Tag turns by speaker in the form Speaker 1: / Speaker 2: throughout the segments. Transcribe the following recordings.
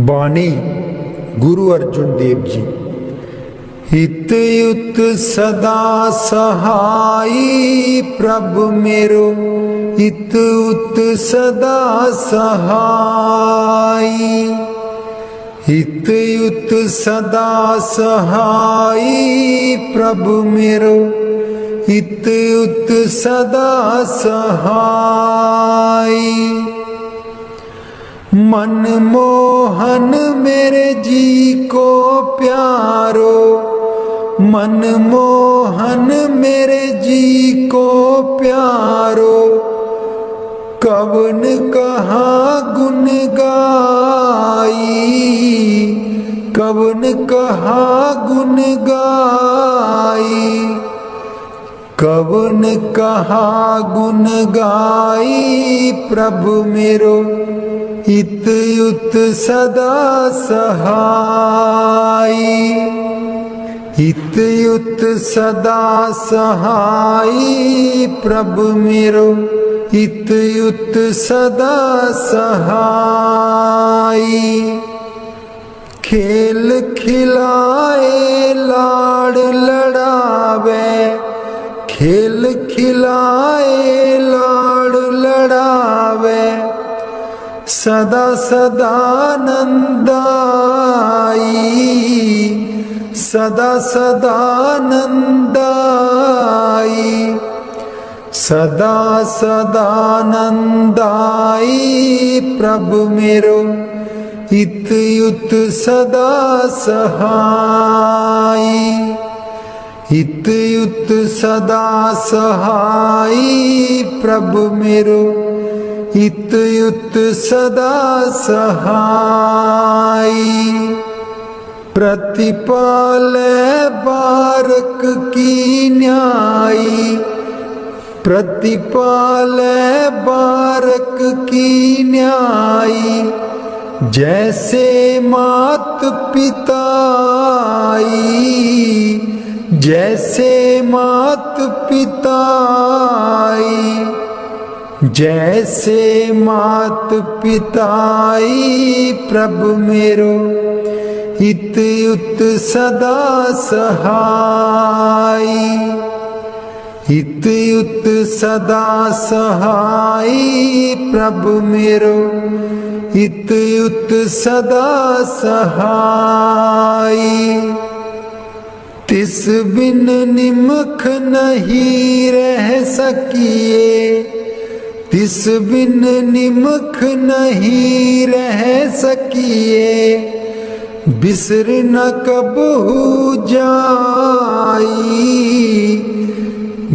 Speaker 1: बानी गुरु अर्जुन देव जी। हित युत सदा सहाई प्रभु मेरो, हित उत सदा सहाई। हित युत सदा सहाई प्रभु मेरो, हित उत सदा सहाई। मनमोहन मेरे जी को प्यारो, मनमोहन मेरे जी को प्यारो। कवन कहाँ गुण गाई, कवन कहाँ गुण गाई। कवन कहाँ गुण गाई प्रभु मेरो, हित युत सदा सहाई। हित युत सदा सहाई प्रभु मेरो, हित युत सदा सहाई। खेल खिलाए लाड़ लड़ावे, खेल खिलाए लाड़ लड़ावे। सदा सदा नंदाई, सदा सदा नंदाई। सदा सदा नंदाई प्रभु मेरो, हित युत सदा सहाई। हित युत सदा सहाई प्रभु मेरो, हित युत सदा सहाई। प्रतिपाले बारक की न्यायी, प्रतिपाले बारक की न्यायी। जैसे मात पिताई, जैसे मात पिताई। जैसे मात पिताई प्रभु मेरो, हित युत सदा सहाई। हित युत सदा सहाई प्रभु मेरो, हित युत सदा सहाई। तिस बिन निमख नहीं रह सकिए, तिस बिन निमख नहीं रह सकिए। बिसर न कबहू जाई,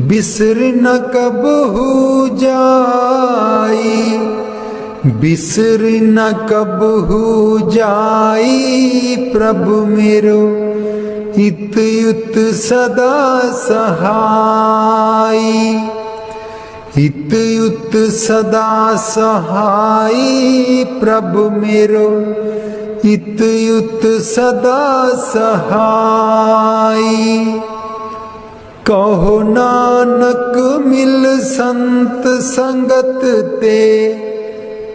Speaker 1: बिसर न कबहू जाई। बिसर न कबहू जाई प्रभु मेरो, हित युत सदा सहाई। हित युत सदा सहाई प्रभु मेरो, हित युत सदा सहाई। कहो नानक मिल संत संगत ते,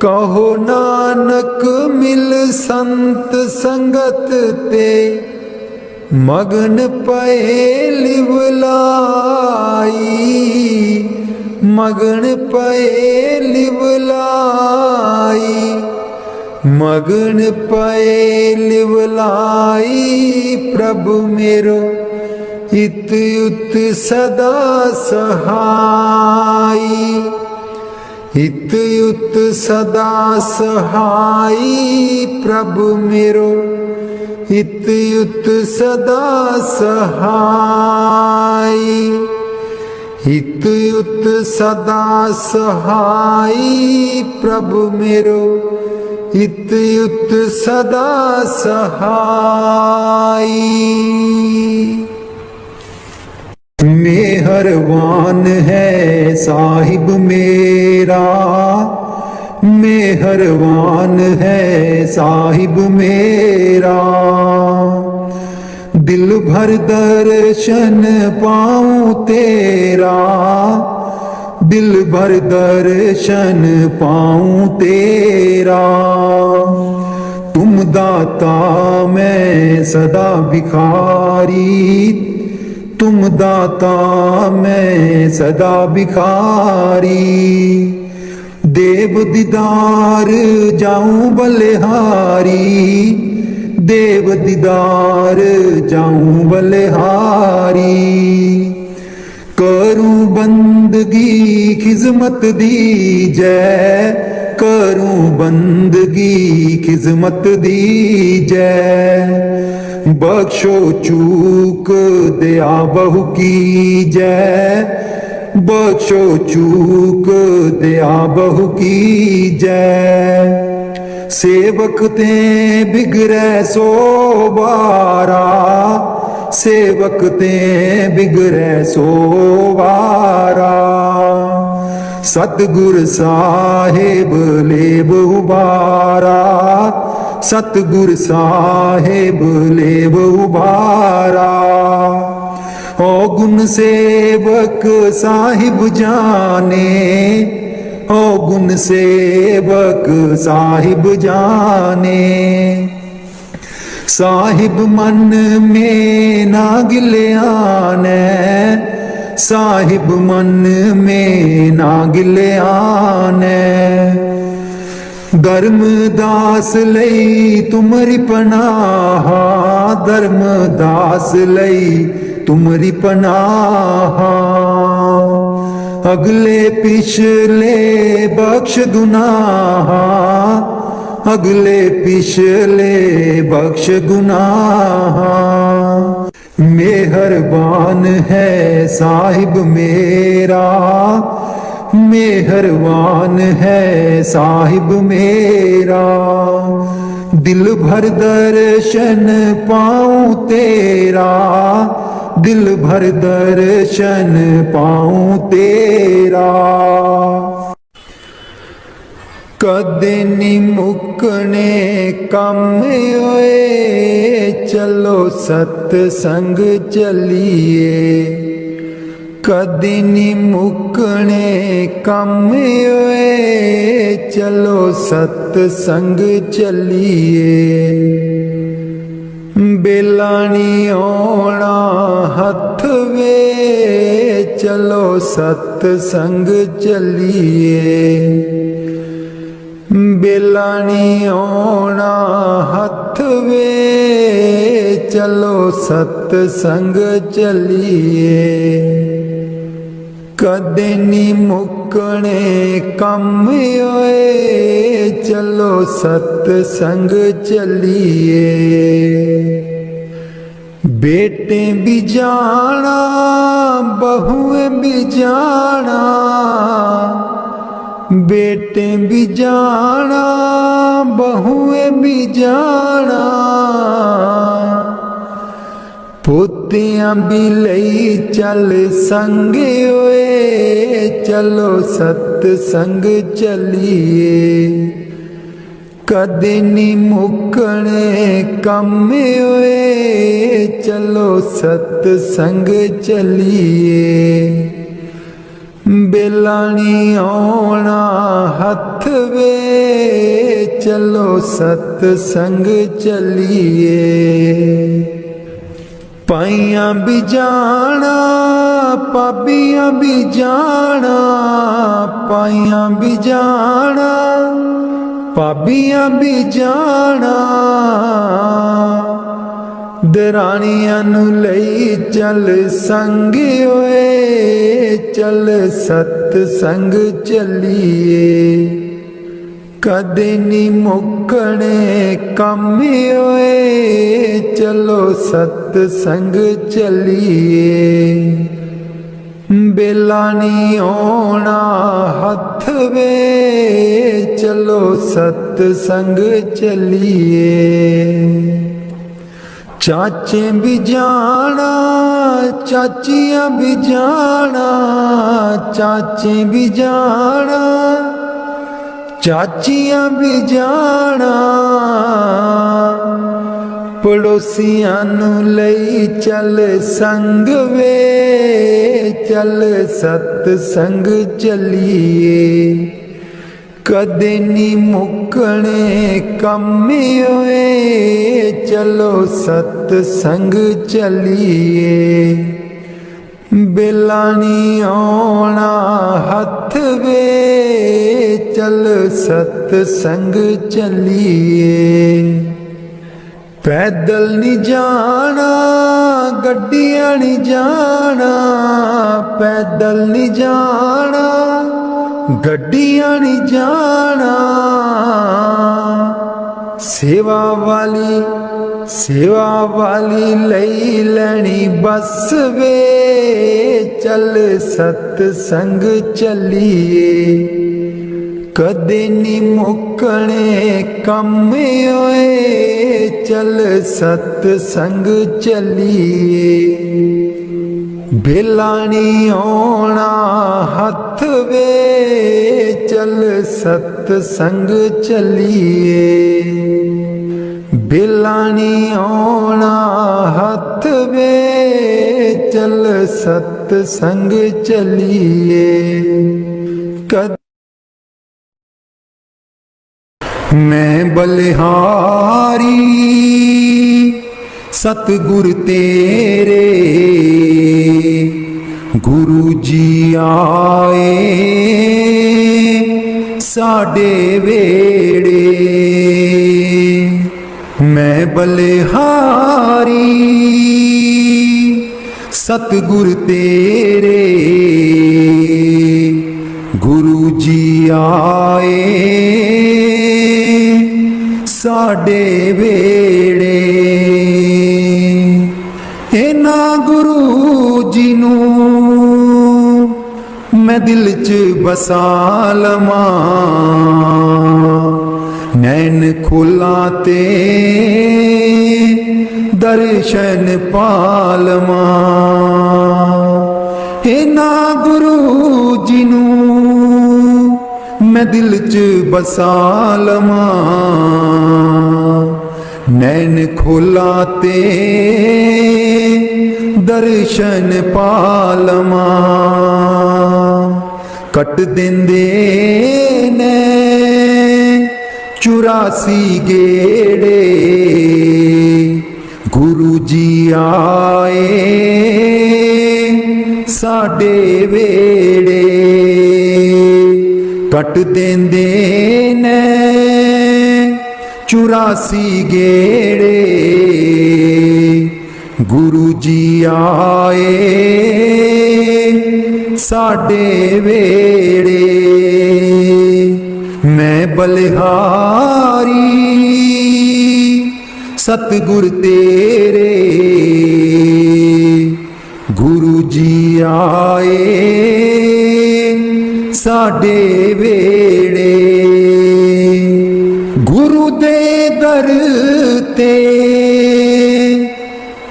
Speaker 1: कहो नानक मिल संत संगत ते। मगन पए लिवलाई, मगन पए लिवलाई। मगन पए लिवलाई प्रभु मेरो, हित युत सदा सहाई। हित युत सदा सहाई प्रभु मेरो, हित युत सदा सहाई। हित युत सदा सहाई प्रभु मेरो, हित युत सदा सहाई। मेहरबान है साहिब मेरा, मेहरबान है साहिब मेरा। दिल भर दर्शन पाऊं तेरा, दिल भर दर्शन पाऊं तेरा। तुम दाता मैं सदा भिखारी, तुम दाता मैं सदा भिखारी। देव दीदार जाऊं बलिहारी, देव दीदार जाऊं बलिहारी। करूं बंदगी खिजमत दीजै, करूं बंदगी खिजमत दीजै। बख्शो चूक दया बहु कीजै, बख्शो चूक दया बहु कीजै। सेवक ते बिगड़ै सो बारा, सेवक ते बिगड़ै सो बारा। सतगुर साहिब लेब उबारा, सतगुर साहिब लेब उबारा। ओ गुण सेवक साहिब जाने, ओ गुण सेवक साहिब जाने। साहिब मन में ना गिल्याने, साहिब मन में ना गिल्याने। धर्मदास लई तुमरी पनाह, धर्मदास लई तुमरी पनाह। अगले पिछले बख्श गुनाह, अगले पिछले बख्श गुनाह। मेहरबान है साहिब मेरा, मेहरबान है साहिब मेरा। दिल भर दर्शन पाऊं तेरा, दिल भर दर्शन पाऊं तेरा। कदे नी मुकने कम होए, चलो सतसंग चलिए। कदे नी मुकने कम होए, चलो सतसंग चलिए। बेला नी आना हथ वे, चलो सतसंग चलिए। बेला नी आना हथ वे, चलो सतसंग चलिए। कदे नी मुकने कम होए, चलो सतसंग चलिए। बेटे भी जाना बहुएं भी जाना, बेटे भी जाना बहुएं भी जाना। पोतियां भी लई चल संगे होए, चलो सतसंग चलिए। कदे नी मुकने कम होए, चलो सतसंग चलिए। बेला नी आना हथ वे, चलो सतसंग चलिए। पाइयां भी जाना पाबियां भी जाना, पाइयां भी जाना पाबियां भी जाना। दरानियां नू लई चल संग होए, चल सतसंग चलिए। कदे नी मुकने कम होए, चलो सतसंग चलिए। बेला नी आना हथ वे, चलो सतसंग चलिए। चाचे भी जाना चाचियां भी जाना, चाचे भी जाना चाचियां भी जाना। पड़ोसियां नू लई चल संग वे, चल सतसंग चलिए। कदे नी मुकने कम होए, चलो सतसंग चलिए। बेला नी आना हथ वे, चल सतसंग चलिए। पैदल नहीं जाना गड्डियां नहीं जाना, पैदल नहीं जाना गड्डियां नहीं जाना। सेवा वाली लई लैनी बस वे, चल सतसंग चलिए। कदे नी मुकने कम होए, चल सतसंग चलिए। बेला नी आना हथ वे, चल सतसंग चलिए। बेला नी आना हथ वे, चल सतसंग चलिए। मैं बलिहारी सतगुर तेरे, गुरु जी आए साडे वेड़े। मैं बलिहारी सतगुर तेरे, गुरु जी आए साडे वेड़े। इना गुरु जी नूं मैं दिल च बसा लवां, नैन खोला ते दर्शन पालवां। इना गुरु जी नूं मैं दिल च बसा लवां, नैन खोला ते दर्शन पालवां। कट देंदे ने 84 गेड़े, गुरु जी आए साडे वेड़े। कट देंदे ने 84 गेड़े, गुरु जी आए साडे वेड़े। मैं बलिहारी सतगुर तेरे, गुरु जी आए साडे वेड़े। गुरु दे दर ते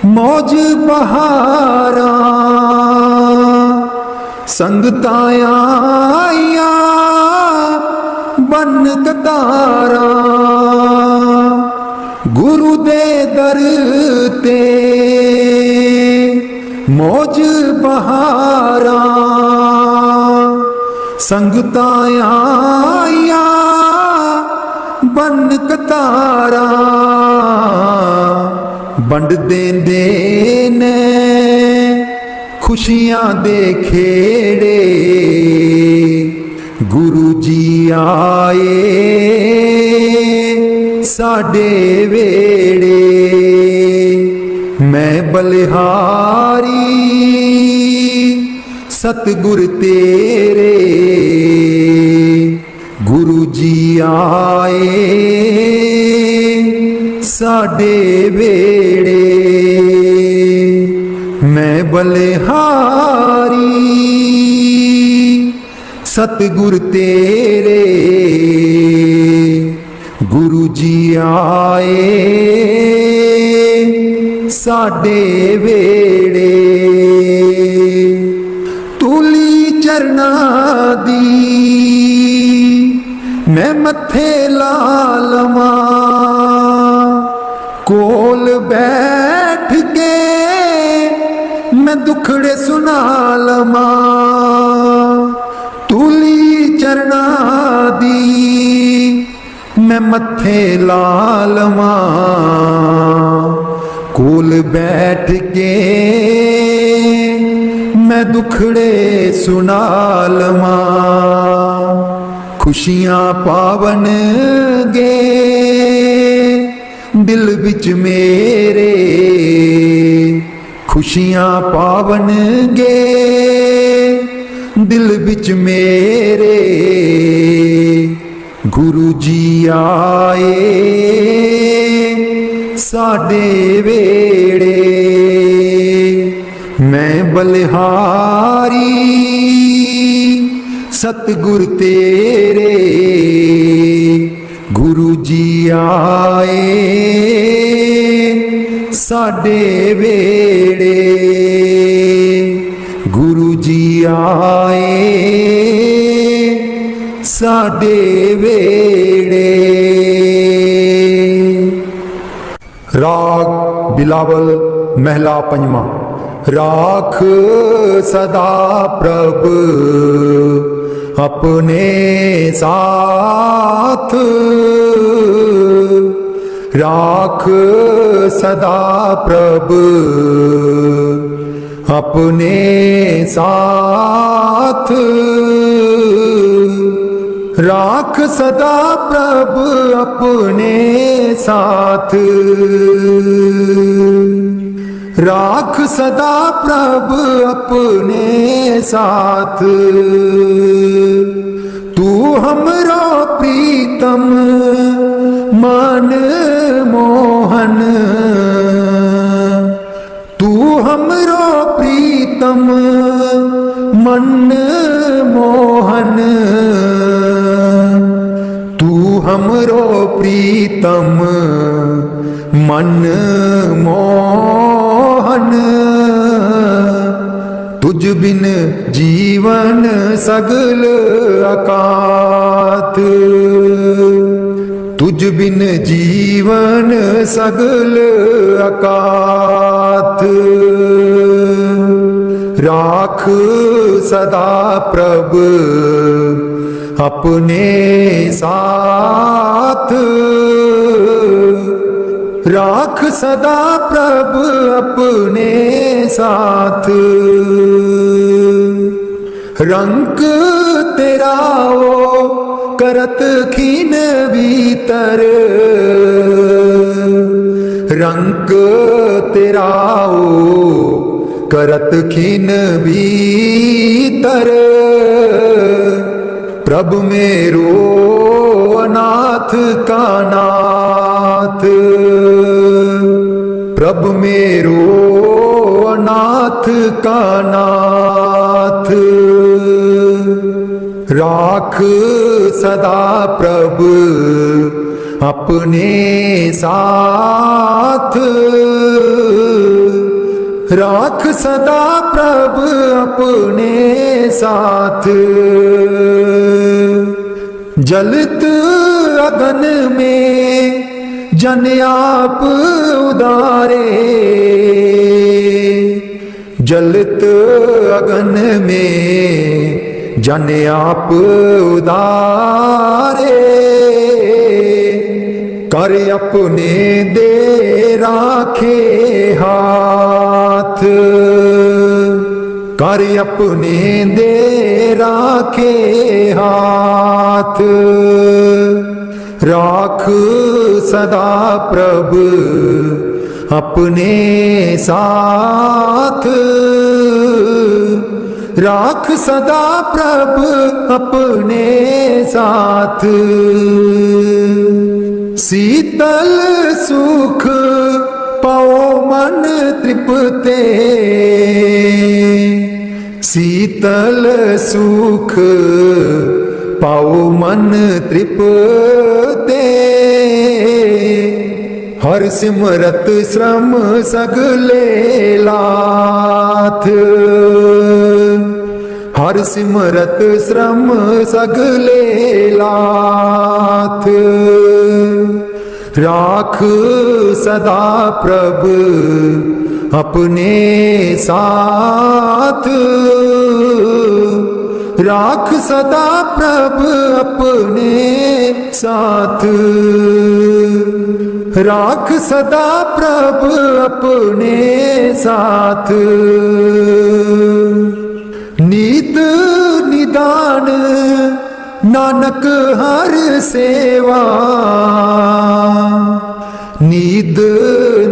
Speaker 1: मौज बहारा, संगतां आईया बन कतारा। गुरु दे दर ते मौज बहारा, संगतां आईया बन कतारा। बंड देंदे ने खुशियां दे खेड़े, गुरु जी आए साडे वेड़े। मैं बलिहारी सतगुर तेरे, गुरु जी आए साडे वेड़े। मैं बलिहारी सतगुर तेरे, गुरु जी आए साडे वेड़े। तूली चरना दी मैं मथे ला लवां, कोल बैठ के मैं दुखड़े सुना लवां। तूली चरना दी मैं मत्थे लालवा कोल बैठ के मैं दुखड़े सुना लवा खुशियां पावन गे दिल बिच मेरे खुशियां पावन गे दिल बिच मेरे गुरु जी आए साडे वेड़े मैं बलिहारी सतगुर तेरे गुरु जी आए साडे वेड़े गुरु जी आए साडे वेड़े। राग बिलावल महला पंजवा। राख सदा प्रभ अपने साथ राख सदा प्रभ अपने साथ राख सदा प्रभ अपने साथ राख सदा प्रभ अपने साथ तू हमरो प्रीतम मन मोहन तू हमरो प्रीतम मन मोहन तू हमरो प्रीतम मन मोहन तुझ बिन जीवन सगल अकात तुझ बिन जीवन सगल अकात राख सदा प्रभ अपने साथ राख सदा प्रभ अपने साथ रंग तेरा ओ करत खीन भीतर रंग तेरा ओ करत खीन भीतर प्रभु मेरो अनाथ का नाथ प्रभु मेरो अनाथ का नाथ राख सदा प्रभु अपने साथ राख सदा प्रभु अपने साथ जलत अगन में जन आप उदारे जलत अगन में जन आप उदारे कर अपने दे राखे हाथ कर अपने दे राखे हाथ राख सदा प्रभु अपने साथ राख सदा प्रभु अपने साथ शीतल सुख पाओ मन तृप्ते शीतल सुख पाओ मन तृप्ते हर सिमरत श्रम सगले लाथ हर सिमरत श्रम सगले लाथ राख सदा प्रभु अपने साथ राख सदा प्रभ अपने साथ, राख सदा प्रभ अपने साथ। नीत निदान नानक हर सेवा, नीद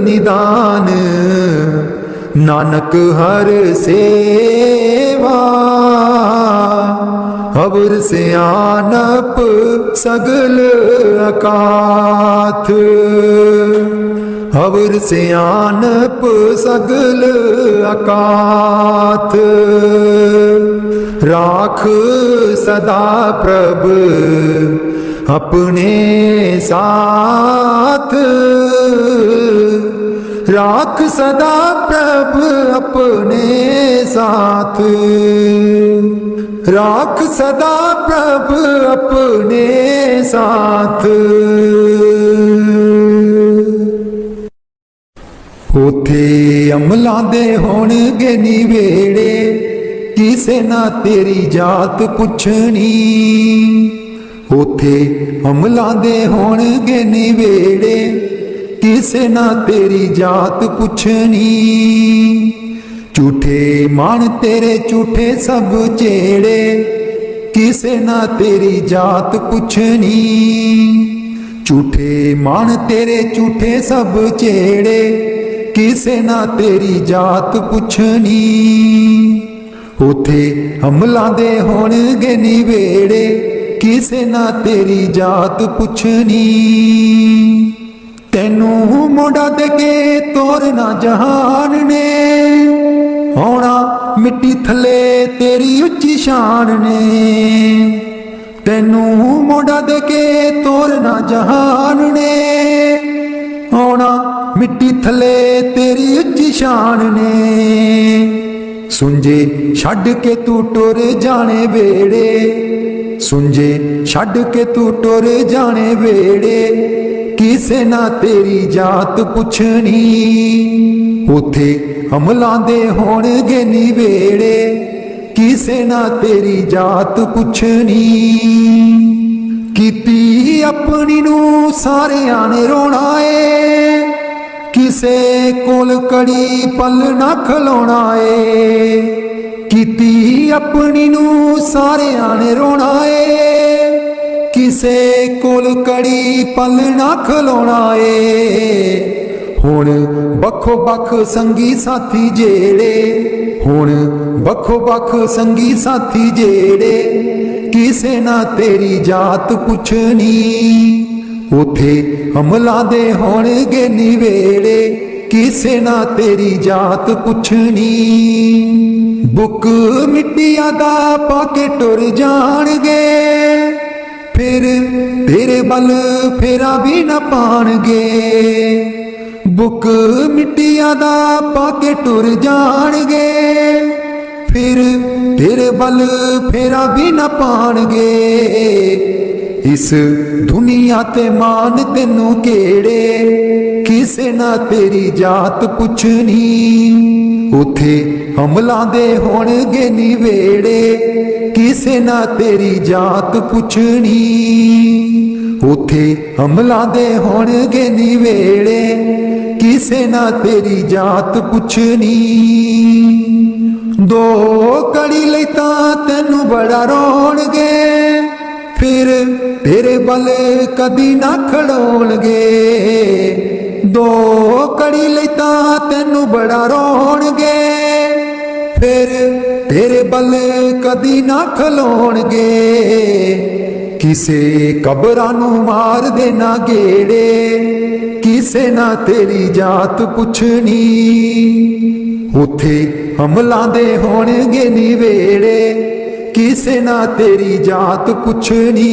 Speaker 1: निदान नानक हर सेवा। अवर सियानप सगल अकाथ, अवर सियानप सगल अकाथ। राख सदा प्रभ अपने साथ, राख सदा प्रभ अपने साथ, राख सदा प्रभ अपने साथ। उथे अमलां दे होणगे निवेड़े, किसे ना तेरी जात पुछनी। उथे अमलां दे होणगे निवेड़े, किसे ना तेरी जात पुछनी। झूठे मान तेरे झूठे सब चेड़े, किसे ना तेरी जात पुछनी। झूठे मान तेरे झूठे सब चेड़े, किसे ना तेरी जात पुछनी। उथे अमलां दे होणगे निवेड़े, किसे ना तेरी जात पुछनी। तेनू मोड़ा दे के तोरना जहान ने, होना मिट्टी थले तेरी उच्ची शान ने। तेनू मोड़ा दे के तोरना जहान ने, होना मिट्टी थले तेरी उच्ची शान ने। सुंजे छड़ के तू टुर जाने वेड़े, सुंजे छड़ के तू टुर जाने वेड़े, किसे ना तेरी जात पुछनी। उथे अमलां दे होणगे निवेड़े, किसे ना तेरी जात पुछनी। कीती अपनी नू सारियां ने रोना ए, किसे कोल कड़ी पल ना खलोना ए। कीती अपनी नू सारियां ने रोना ए, किसे कोल कड़ी पल ना खलोना ए। हुण बखो बख संगी साथी जेड़े, हुण बखो बख संगी साथी जेड़े, किसे ना तेरी जात पुछनी। उथे अमलां दे होणगे निवेड़े, किसे ना तेरी जात पुछनी। बुक मिट्टिया दा पाके टुर जाणगे, फिर तेरे बल फेरा भी न पाणगे। बुक मिट्टिया दा पाके टुर जाणगे, फिर तेरे बल फेरा भी न पाणगे। इस दुनिया ते मान तेनू केड़े, किसे ना तेरी जात पुछनी। उथे अमलां दे होणगे निवेड़े, किसे ना तेरी जात पुछनी। उथे अमलां दे होणगे निवेड़े, किसे ना तेरी जात पुछनी। दो कड़ी लई तां तैनू बड़ा रोणगे, फिर तेरे बल कदी ना खड़ोणगे। दो कड़ी लई तां तैनू बड़ा रोणगे, फिर तेरे बल कदी ना खलोणगे। किसे कबरां नू मार देना गेड़े, किसे ना तेरी जात पुछनी। उथे अमलां दे होणगे निवेड़े, किसे ना तेरी जात पुछनी।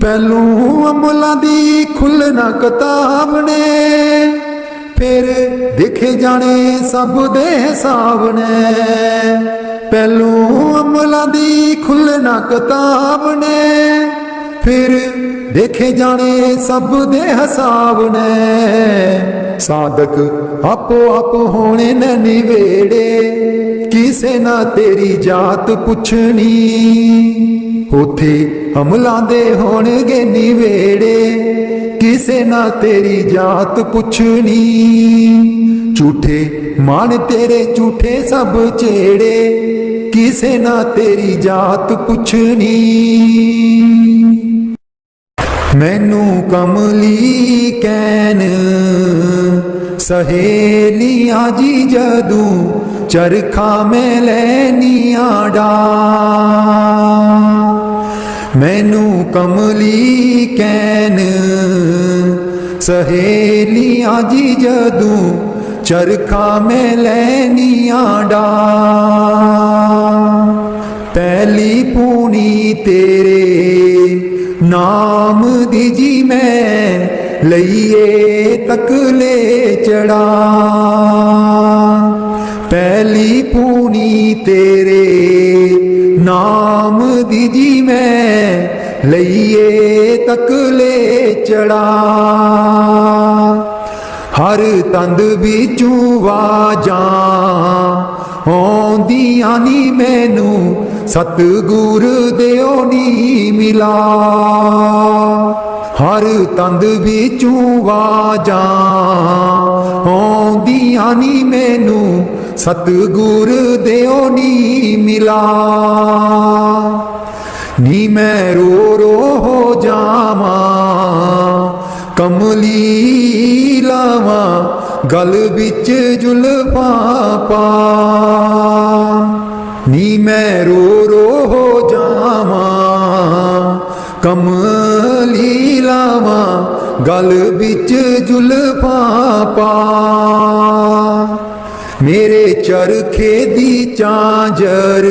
Speaker 1: पहलू अमलां दी खुलना किताब ने, फिर देखे जाने सब दे हिसाब ने। पहलू अमलां दी खुलना किताब ने, फिर देखे जाने सब दे हिसाब ने। साधक आपो आप होने न निवेड़े, ਕਿਸੇ ਨਾ ਤੇਰੀ ਜਾਤ ਪੁੱਛਣੀ। ਉਥੇ ਅਮਲਾਂ ਦੇ ਹੋਣਗੇ ਨਿਵੇੜੇ, ਕਿਸੇ ਨਾ ਤੇਰੀ ਜਾਤ ਪੁੱਛਣੀ। ਝੂਠੇ ਮਾਣ ਤੇਰੇ ਝੂਠੇ ਸਭ ਚੇੜੇ, ਕਿਸੇ ਨਾ ਤੇਰੀ ਜਾਤ ਪੁੱਛਣੀ। ਮੈਨੂੰ ਕਮਲੀ ਕਹਿਣ ਸਹੇਲੀਆਂ ਜੀ ਜਦੂ, ਚਰਖਾ ਮੈਂ ਲੈਨੀਆਂ ਡਾ। ਮੈਨੂੰ ਕਮਲੀ ਕਹਿਣ ਸਹੇਲੀਆਂ ਜੀ ਜਦੂ, ਚਰਖਾ ਮੈਂ ਲੈਨੀਆਂ ਡਾ। ਪਹਿਲੀ ਪੂਣੀ ਤੇਰੇ ਨਾਮ ਦੀ ਜੀ ਮੈਂ, ਲਈਏ ਤਕਲੇ ਚੜਾ। ਪਹਿਲੀ ਪੂਣੀ ਤੇਰੇ ਨਾਮ ਦੀ ਜੀ ਮੈਂ, ਲਈਏ ਤਕਲੇ ਚੜਾ। ਹਰ ਤੰਦ ਵਿੱਚੋਂ ਵਾਜਾਂ ਆਉਂਦੀਆਂ ਨੀ ਮੈਨੂੰ, ਸਤਿਗੁਰ ਦਿਓ ਨੀ ਮਿਲਾ। ਹਰ ਤੰਦ ਵਿੱਚੋਂ ਵਾਜਾਂ ਆਉਂਦੀਆਂ ਨੀ ਮੈਨੂੰ, ਸਤਿਗੁਰ ਦਿਓ ਨੀ ਮਿਲਾ। ਨੀ ਮੈਂ ਰੋ ਰੋ ਹੋ ਜਾਵਾਂ, ਕਮਲੀ ਲਾਵਾਂ ਗਲ ਵਿੱਚ ਜ਼ੁਲਫਾਂ ਪਾ। ਨੀ ਮੈਂ ਰੋ ਰੋ ਹੋ ਜਾਵਾਂ, ਕਮਲੀ ਲਾਵਾਂ ਗਲ ਵਿੱਚ ਜ਼ੁਲਫਾਂ ਪਾ। ਮੇਰੇ ਚਰਖੇ ਦੀ ਚਾਂਜਰ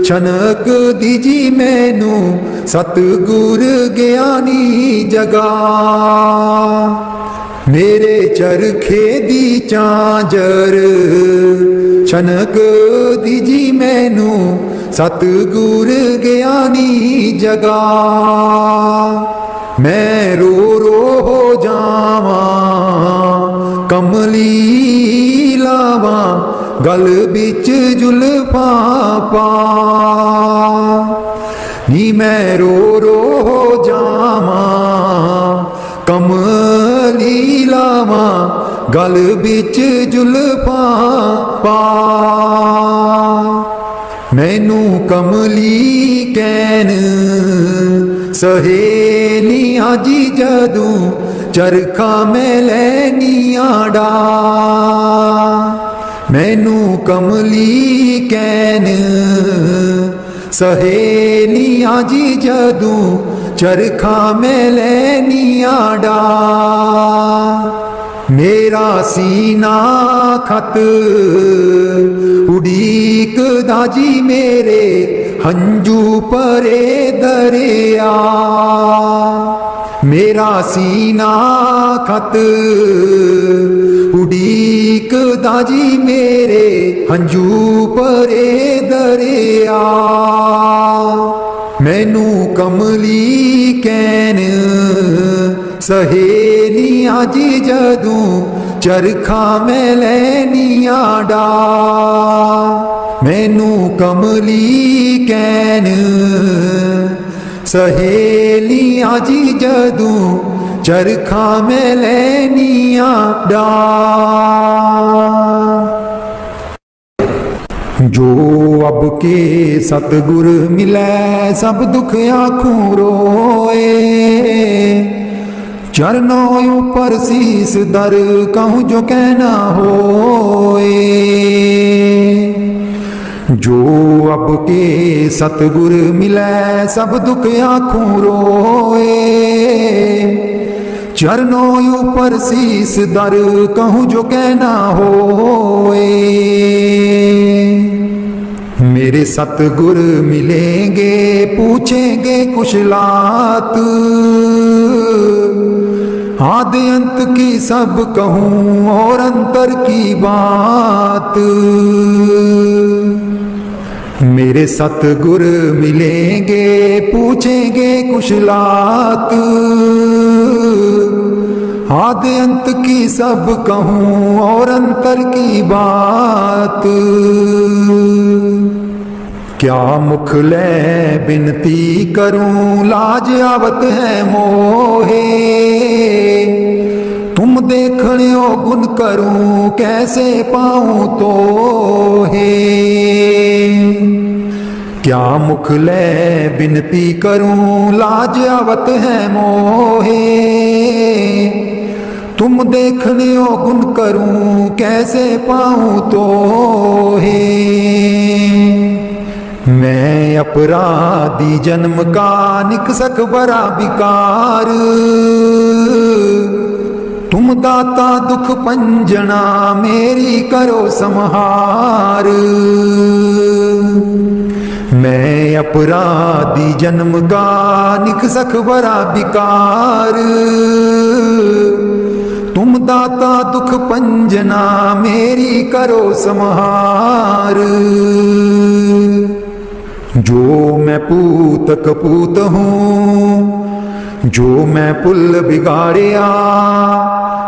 Speaker 1: ਛਨਕ ਦੀ ਜੀ ਮੈਨੂੰ, ਸਤਿਗੁਰ ਗਿਆਨੀ ਜਗਾ। ਮੇਰੇ ਚਰਖੇ ਦੀ ਚਾਂਜਰ ਛਨਕ ਦੀ ਜੀ ਮੈਨੂੰ, ਸਤਿਗੁਰ ਗਿਆਨੀ ਜਗਾ। ਮੈਂ ਰੋ ਰੋ ਹੋ ਜਾਵਾਂ, ਕਮਲੀ ਲਾਵਾਂ ਗਲ ਵਿੱਚ ਜ਼ੁਲਫਾਂ ਪਾ। ਨੀ ਮੈਂ ਰੋ ਰੋ ਹੋ ਜਾਵਾਂ, ਕਮਲੀ ਲਾਵਾਂ ਗਲ ਵਿੱਚ ਜ਼ੁਲਫਾਂ ਪਾ। ਮੈਨੂੰ ਕਮਲੀ ਕਹਿਣ ਸਹੇਲੀਆਂ ਜੀ ਜਦੂ, ਚਰਖਾ ਮੈਂ ਲੈਨੀਆਂ ਡਾ। ਮੈਨੂੰ ਕਮਲੀ ਕਹਿਣ ਸਹੇਲੀਆਂ ਜੀ ਜਦੂ, ਚਰਖਾ ਮੈਂ ਲੈਨੀਆਂ ਡਾ। ਮੇਰਾ ਸੀਨਾ ਖਤ ਉਡੀਕਦਾ ਜੀ ਮੇਰੇ, ਹੰਝੂ ਭਰੇ ਦਰਿਆ। ਮੇਰਾ ਸੀਨਾ ਖਤ ਉਡੀਕਦਾ ਜੀ ਮੇਰੇ, ਹੰਝੂ ਭਰੇ ਦਰਿਆ। ਮੈਨੂੰ ਕਮਲੀ ਕਹਿਣ ਸਹੇਲੀਆਂ ਜੀ ਜਦੂ, ਚਰਖਾ ਮੈਂ ਲੈਨੀਆਂ ਡਾ। ਮੈਨੂੰ ਕਮਲੀ ਕਹਿਣ ਸਹੇਲੀਆਂ ਜੀ ਜਦੂ, ਚਰਖਾ ਮੈਂ ਲੈਨੀਆਂ ਡਾ। जो अब के सतगुर मिलै, सब दुख आँखों रोए। चरणों ऊपर शीस दर, कहूँ जो कहना होए। जो अब के सतगुर मिलै, सब दुख आँखों रोए। चरणों ऊपर शीस दर, कहूँ जो कहना होए। मेरे सतगुर मिलेंगे, पूछेंगे कुशलात। आदि अंत की सब कहूँ, और अंतर की बात। मेरे सतगुर मिलेंगे, पूछेंगे कुशलात। आदि अंत की सब कहूँ और अंतर की बात। क्या मुख ले बिनती करूं लाज आवत है मोहे। तुम देखणियो गुण करूं कैसे पाऊं तो है। क्या मुख ले बिनती करूं लाज आवत है मोहे। तुम देखणियो गुण करूं कैसे पाऊं तो है। मैं अपराधी जन्म का निकसक बड़ा विकार। तुम दाता दुख पंजना मेरी करो संहार। मैं अपराधी जन्म का निकसक बड़ा विकार। तुम दाता दुख पंजना मेरी करो संहार। जो मैं पूत कपूत हूँ जो मैं पुल बिगाड़िया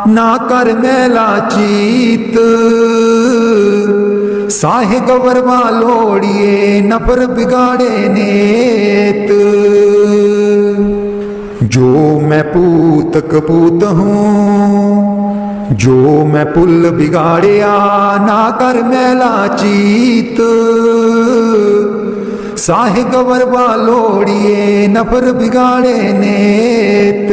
Speaker 1: ना कर मैला चीत। साहे गवरवा लोड़िए नफर बिगाड़े नेत। जो मैं पूत कपूत हूँ जो मैं पुल बिगाड़िया ना कर मैला चीत। साहे गवरवा लोड़िए नफर बिगाड़े नेत।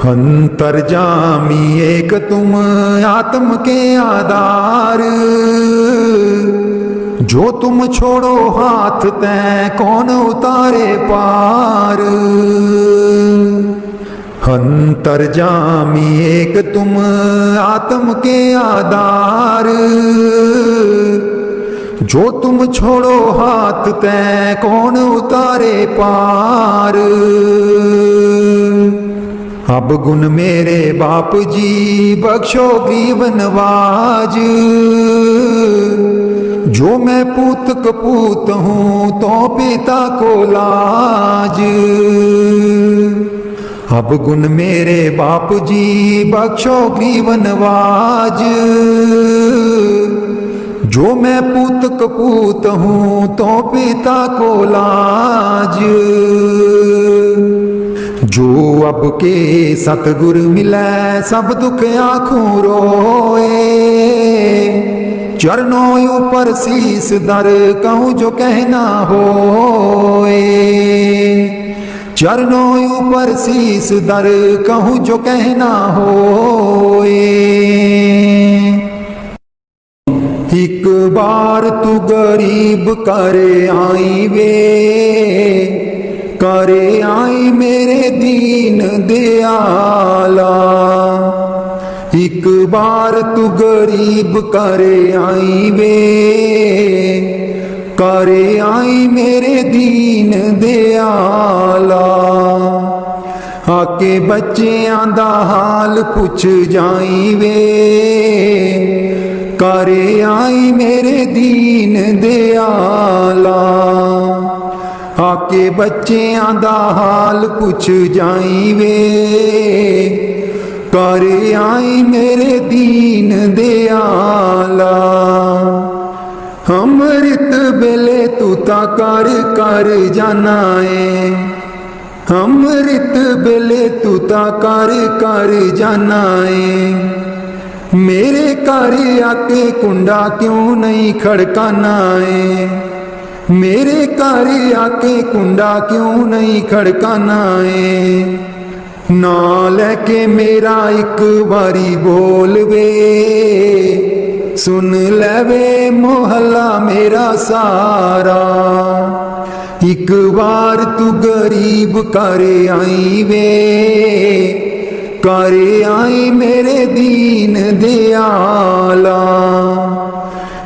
Speaker 1: अंतर्जामी एक तुम आत्म के आधार। जो तुम छोड़ो हाथ तैं कौन उतारे पार। अंतर्जामी एक तुम आत्म के आधार। जो तुम छोड़ो हाथ तैं कौन उतारे पार। अब गुण मेरे बाप जी बख्शो ग्रीव नवाज। जो मैं पूत कपूत हूँ तो पिता को लाज। अब गुण मेरे बाप जी बख्शो ग्रीव नवाज। जो मैं पूत कपूत हूँ तो पिता को लाज। जो अब के सतगुर मिलै सब दुख आँखों रोए। चरणों ऊपर शीस दर कहूँ जो कहना होए। चरणों ऊपर शीस दर कहूँ जो कहना होए। एक बार तू गरीब करे आई वे। करे आई मेरे दीन दयाला। एक बार तू गरीब करे आई वे। करे आई मेरे दीन दयाला। आके बच्चियां दा हाल पुछ जाई वे। करे आई मेरे दीन दयाला। आके बच्चियां दा हाल पुछ जाई वे। करे आई मेरे दीन दयाला। अमृत बेले तू ता कर कर जाना है। अमृत बेले तू ता कर कर जाना है। मेरे घर आके कुंडा क्यों नहीं खड़काना है। मेरे घर आके कुंडा क्यों नहीं खड़काना है। ना लेके मेरा एक बारी बोल वे। सुन लेवे मोहल्ला मेरा सारा। एक बार तू गरीब करे आई वे। करे आई मेरे दीन दयाला।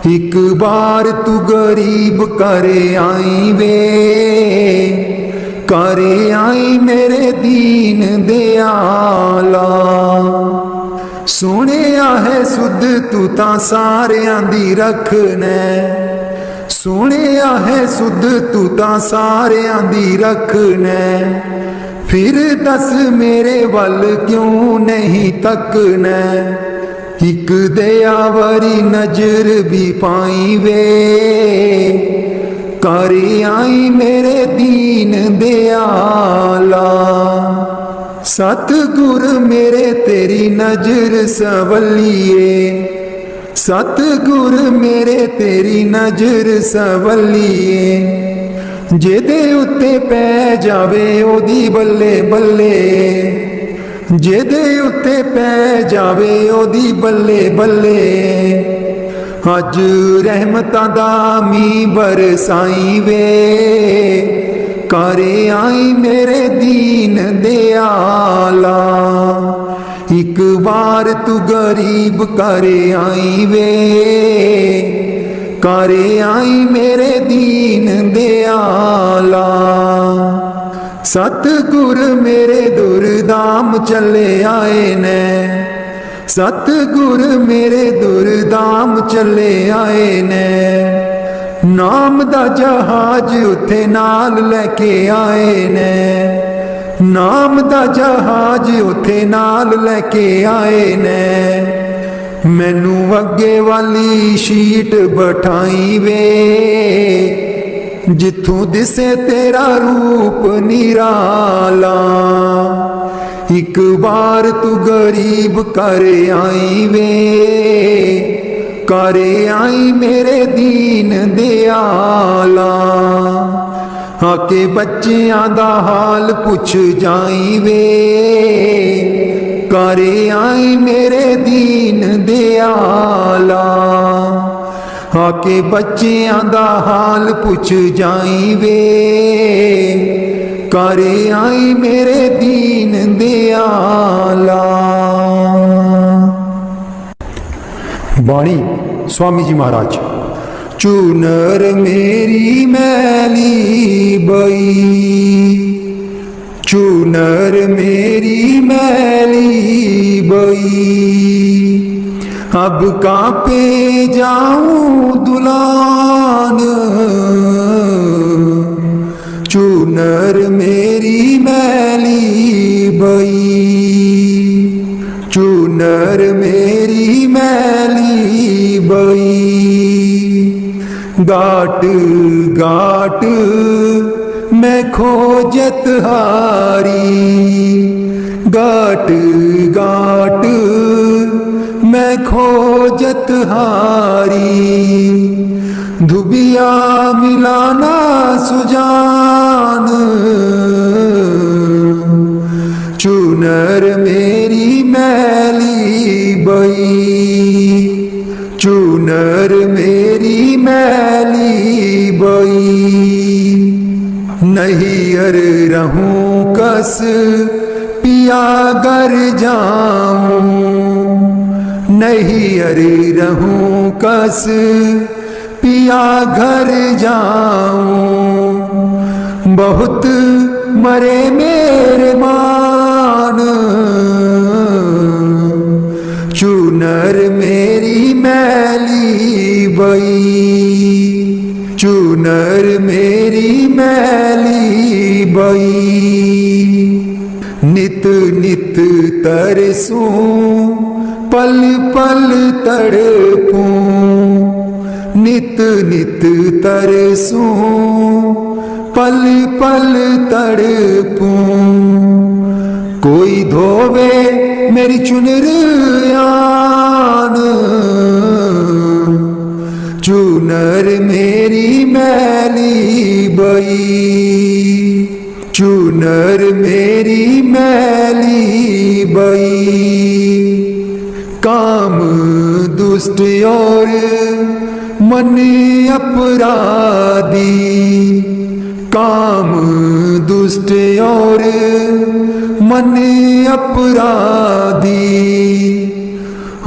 Speaker 1: एक बार तू गरीब करे आई वे। करे आई मेरे दीन दयाला। सुनिया है सुध तू ता सारियां दी रखने। सुनिया है सुध तू ता सारियां दी रखने। फिर दस मेरे वल क्यों नहीं तकना, एक दयावरी नजर भी पाई वे, कर आई मेरे दीन दयाला। सतगुर मेरे तेरी नजर सवलिए, सतगुर मेरे तेरी नजर सवलिए, जेदे उत्ते पै जावे ओदी बल्ले बल्ले, जेदे उत्ते पै जावे ओदी बल्ले बल्ले। अज रहमतां दा मींह बरसाई वे, कर आई मेरे दीन दयाला। एक बार तू गरीब कर आई वे, कर आई मेरे दीन दयाला। सतगुर मेरे दुर्दाम चले आए ने, सतगुर मेरे दुर्दाम चले आए ने, नाम दा जहाज उथे नाल लेके आए ने, नाम दा जहाज उथे नाल लेके आए ने। मैनू अगे वाली शीट बिठाई वे, जिथों दिसे तेरा रूप निराला। एक बार तू गरीब कर आई वे, कर आई मेरे दीन दयाला। आके बच्चियां दा हाल पुछ जाई वे, कर आई मेरे दीन दयाला। आके बच्चियां दा हाल पुछ जाई वे, कर आई मेरे दीन दयाला। बाणी स्वामी जी महाराज। चूनर मेरी मैली बई, चूनर मेरी मैली बई, अब कांपे जाऊं दुलान। चूनर मेरी मैली बई, चूनर मेरी मैली बई। गाट गाट मैं खोजत हारी, गाट गाट मैं खोजत हारी। धुबिया मिलाना सुजान, चूनर मेरी मैली बई, चूनर मेरी मैली बई। नहीं अर रहूं कस पिया घर जाऊं, नहीं अरे रहूं कस पिया घर जाऊं। बहुत मरे मेरे मान, चूनर मेरी मैली बई, चूनर मेरी मैली बई। नित नित तरसूं पल पल तड़पूं, नित नित तरसूं पल पल तड़पूं। कोई धोवे मेरी चुनर आन, चूनर मेरी मैली बई, चूनर मेरी मैली बई। काम दुष्ट और मन अपराधी, काम दुष्ट और मन अपराधी।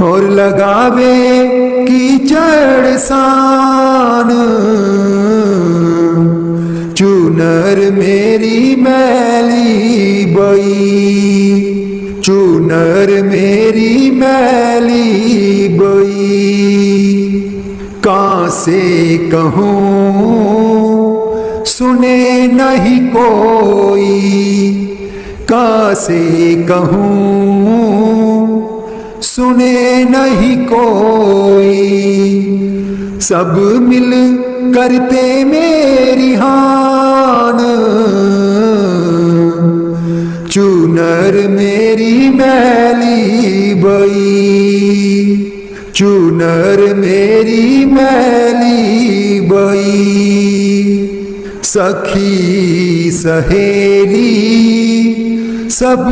Speaker 1: और लगावे कीचड़ सान, चूनर मेरी मैली बई, चूनर मेरी मैली बई। कहाँ से कहूँ सुने नहीं कोई, कासे कहूँ सुने नहीं कोई, सब मिल करते मेरी हान, चूनर मेरी मैली बई, चूनर मेरी मैली बई। सखी सहेली सब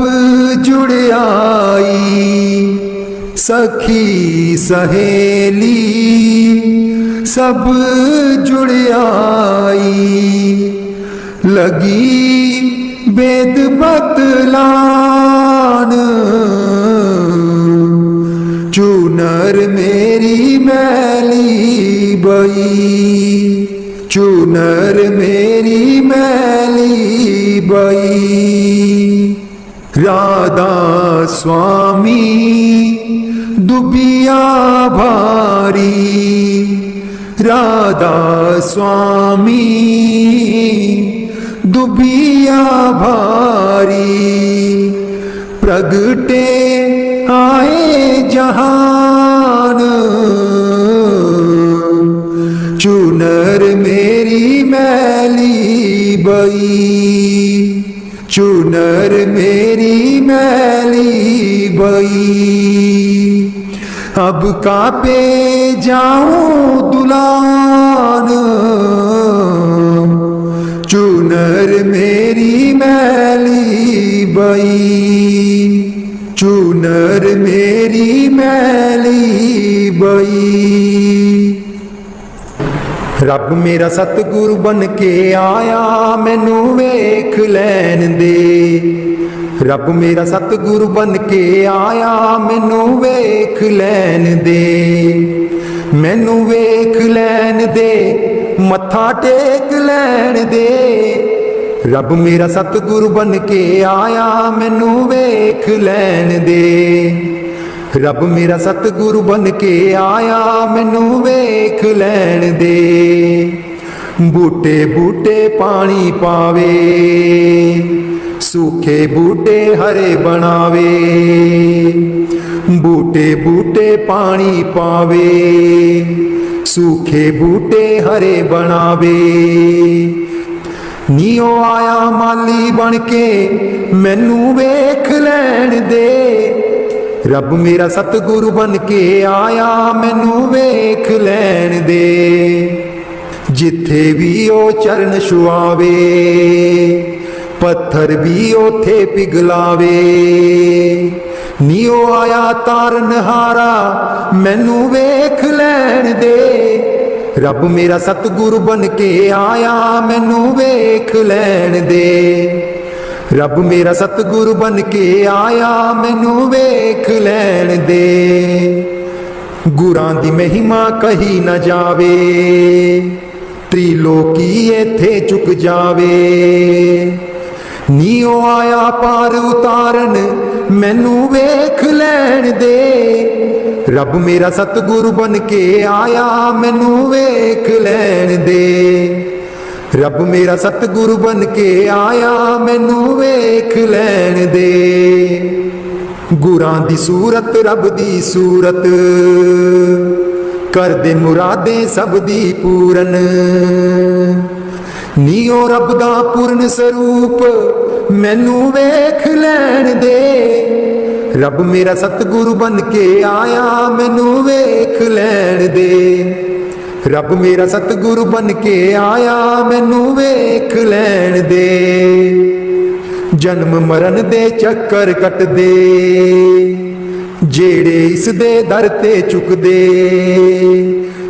Speaker 1: जुड़ आई, सखी सहेली सब जुड़ आई, लगी वेद बतलान, चूनर मेरी मैली बई, चूनर मेरी मैली बई। राधा स्वामी दुबिया भारी, राधा स्वामी दुबिया भारी, प्रगटे आए जहान, चूनर मेरी मैली बई, चूनर मेरी मैली बई। अब कापे जाऊं दुलान, चूनर मेरी मैली बई, चूनर मेरी मैली बई। रब मेरा सतगुरु बन के आया मैनू वेख लैन दे, रब मेरा सतगुरु बन के आया मैनू वेख लैन दे, मैनू वेख लैन दे, मत्था टेक लैन दे। रब मेरा सतगुरु बन के आया मैनू वेख लैन दे, रब मेरा सतगुरु बन के आया मैनू वेख लैन दे। बूटे बूटे पानी पावे, सूखे बूटे हरे बनावे, बूटे बूटे पानी पावे, सूखे बूटे हरे बनावे। नीओ आया माली बन के मैनू वेख लैन दे, रब मेरा सतगुरु बन के आया मैनू वेख लैन दे। जिथे भी ओ चरण छुआवे, पत्थर भी ओथे पिघलावे। नीओ आया तारनहारा मैनू वेख लैन दे, रब मेरा सतगुरु बन के आया मैनू वेख लैन दे, रब मेरा सतगुरु बन के आया मैनू वेख लैन दे। गुरां दी महिमा कही न जावे, त्रिलोकी इत्थे चुक जावे। नीओ आया पार उतारन मैनू वेख लैन दे, रब मेरा सतगुरु बन के आया मैनू वेख लैन दे, रब मेरा सतगुरु बन के आया मैनू वेख लैन दे। गुरां दी सूरत रब दी सूरत, कर दे मुरादे सब दी पूरन। नीओ रब दा पूर्ण स्वरूप मैनू वेख लैन दे, रब मेरा सतगुरु बन के आया मैनू वेख लैन दे, रब मेरा सतगुरु बन के आया मैनू वेख लैन दे। जन्म मरण दे चक्कर कट दे, जेड़े इस दे दर ते चुकदे।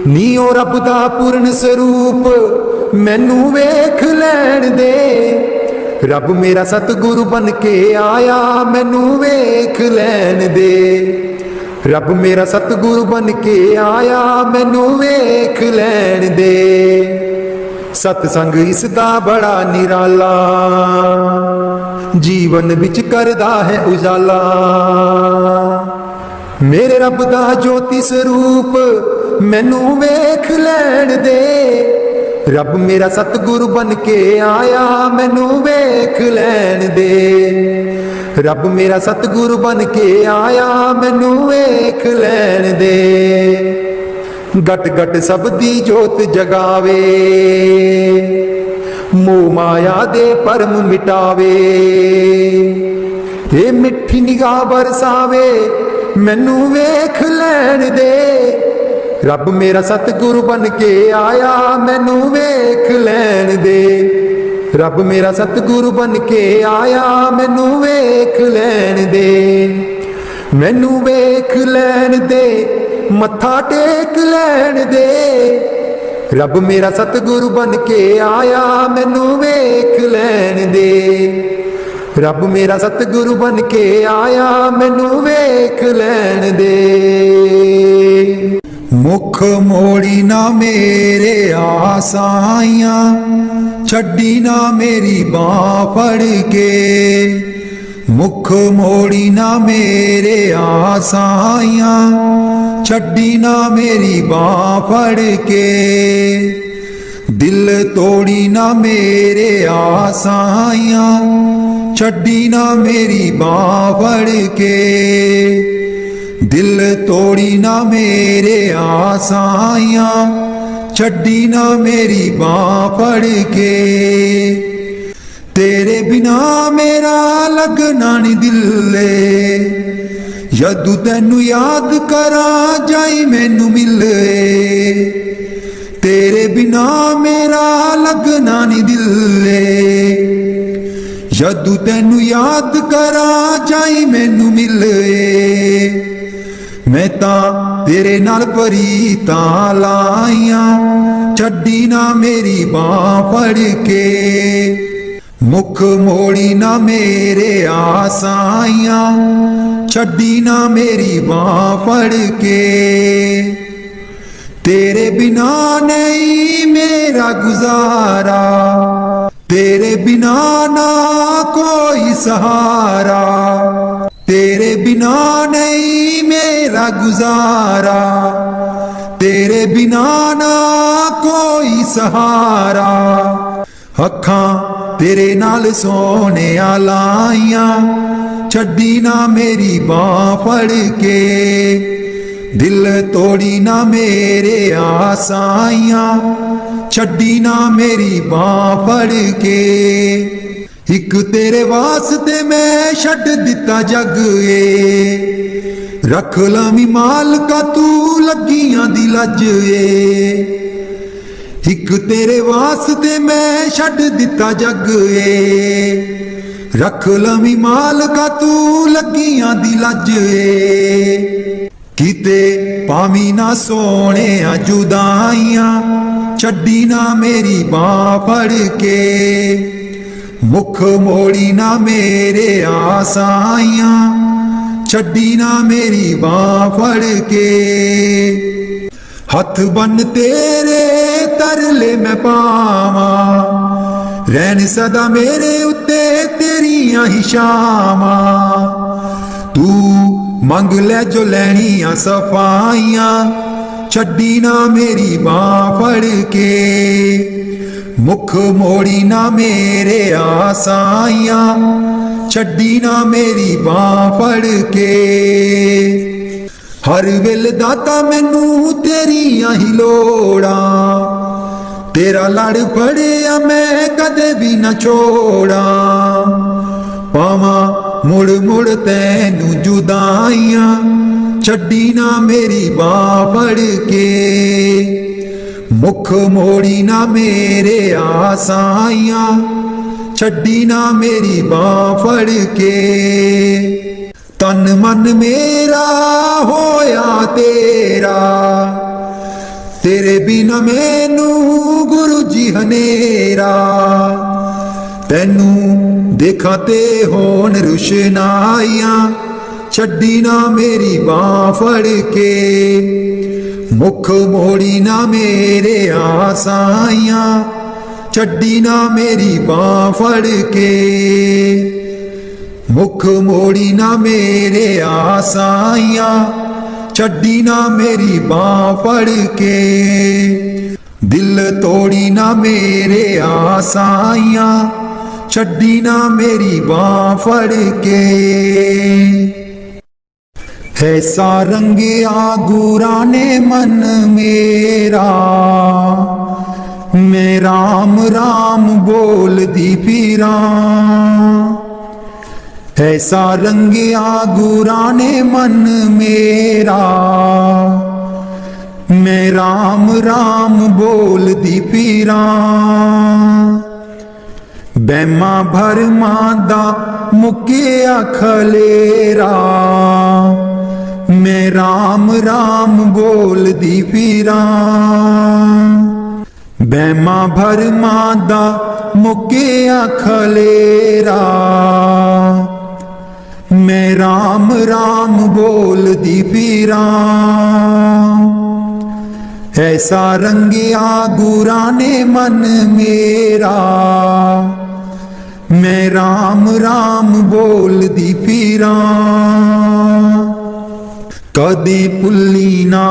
Speaker 1: नीओ रब दा पूर्ण स्वरूप मैनू वेख लैन दे, रब मेरा सतगुरु बन के आया मैनू वेख लैन दे, रब मेरा सतगुरु बन के आया मैनू वेख लैन दे। सतसंग इसदा बड़ा निराला, जीवन विच करदा है उजाला। मेरे रब दा ज्योति स्वरूप मैनू वेख लैन दे, रब मेरा सतगुरु बन के आया मैनू वेख लैन दे, रब मेरा सतगुरु बन के आया मैनू वेख लैन दे गट गट सब दी जोत जगावे मोह माया दे परम मिटावे ये मिठी निगाह बरसावे मैनू वेख लैन दे रब मेरा सतगुरु बन के आया मैनू वेख लैन दे रब मेरा सतगुरु बन के आया मैनू वेख लैन दे मैनू वेख लैन दे मत्था टेक लैन दे रब मेरा सतगुरु बन के आया मैनू वेख लैन दे रब मेरा सतगुरु बन के आया मैनू वेख लैन दे मुख मोड़ी ना मेरे आसाइयां छड्डी ना मेरी बाँ फड़ के मुख मोड़ी ना मेरे आसाइयां छड्डी ना मेरी बाँ फड़ के दिल तोड़ी ना मेरे आसाइयां छड्डी ना मेरी बाँ फड़ के दिल तोड़ी ना मेरे आसाइयां छड्डी ना मेरी बाँ फड़ के तेरे बिना मेरा लगना नहीं दिले जदू तैनू याद करा जाई मैनू मिले तेरे बिना मेरा लगना नहीं दिले जदू तैनू याद करा जाई मैनू मिले मैं ता तेरे नाल परीता लाइयां छड्डी ना मेरी बाँ फड़ के मुख मोड़ी ना मेरे आसाइयां छड्डी ना मेरी बाँ फड़ के तेरे बिना नहीं मेरा गुजारा तेरे बिना ना कोई सहारा तेरे बिना नहीं मेरा गुजारा तेरे बिना ना कोई सहारा अखां तेरे नाल सोने लाइयां छड्डी ना मेरी बाँ फड़ के दिल तोड़ी ना मेरे आसाइयां छड्डी ना मेरी बाँ फड़ के एक तेरे वास्ते मैं छड्ड दिता जग ए रख लवी मालका तू लगियां दी लज ए एक तेरे वास्ते मैं छड्ड दिता जग ए रख लवी मालका तू लगियां दी लज ए किते पावी ना सोने जुदाइयां छड्डी ना मेरी बाँ फड़ के मुख मोड़ी ना मेरे आसाइयां छड्डी ना मेरी बाँ फड़ के हथ बन तेरे तरले मैं पावा रहन सदा मेरे उत्ते तेरियां ही शामा तू मंग ले जो लैनियां सफाइयां छड्डी ना मेरी बाँ फड़ के मुख मोड़ी ना मेरे आसाइयां छड्डी ना मेरी बाँ फड़ के हर वेले दाता मैनू तेरियां ही लोड़ा तेरा लड़ फड़िया मैं कदे भी न छोड़ा पावा मुड़ मुड़ तैनू जुदाइयां छड्डी ना मेरी बाँ फड़ के मुख मोड़ी ना मेरे आसाइयां छड्डी ना मेरी बाँ फड़ के तन मन मेरा होया तेरा तेरे बिना मैनू गुरु जी हनेरा तैनू देखा ते होन रुशनाइयां छड्डी ना मेरी बाँ फड़ के मुख मोड़ी ना मेरे आसाइयां छड्डी ना मेरी बाँ फड़ के मुख मोड़ी ना मेरे आसाइयां छड्डी ना मेरी बाँ फड़ के दिल तोड़ी ना मेरे आसाइयां छड्डी ना मेरी बाँ फड़ के। ऐसा रंगिया गुरा ने मन मेरा, मैं राम राम बोल दी पीरा। ऐसा रंगिया गुरा ने मन मेरा, मैं राम राम बोल दी पीरा। बैमा भरमा दा मुकिया खलेरा, मैं राम राम बोल दी पीरा। बैमा भरमा दा मुकिया खलेरा, मैं राम राम बोल दी पीरा। ऐसा रंगिया गुरा ने मन मेरा, मैं राम राम बोल दी पीरा। कदे भुल्ली ना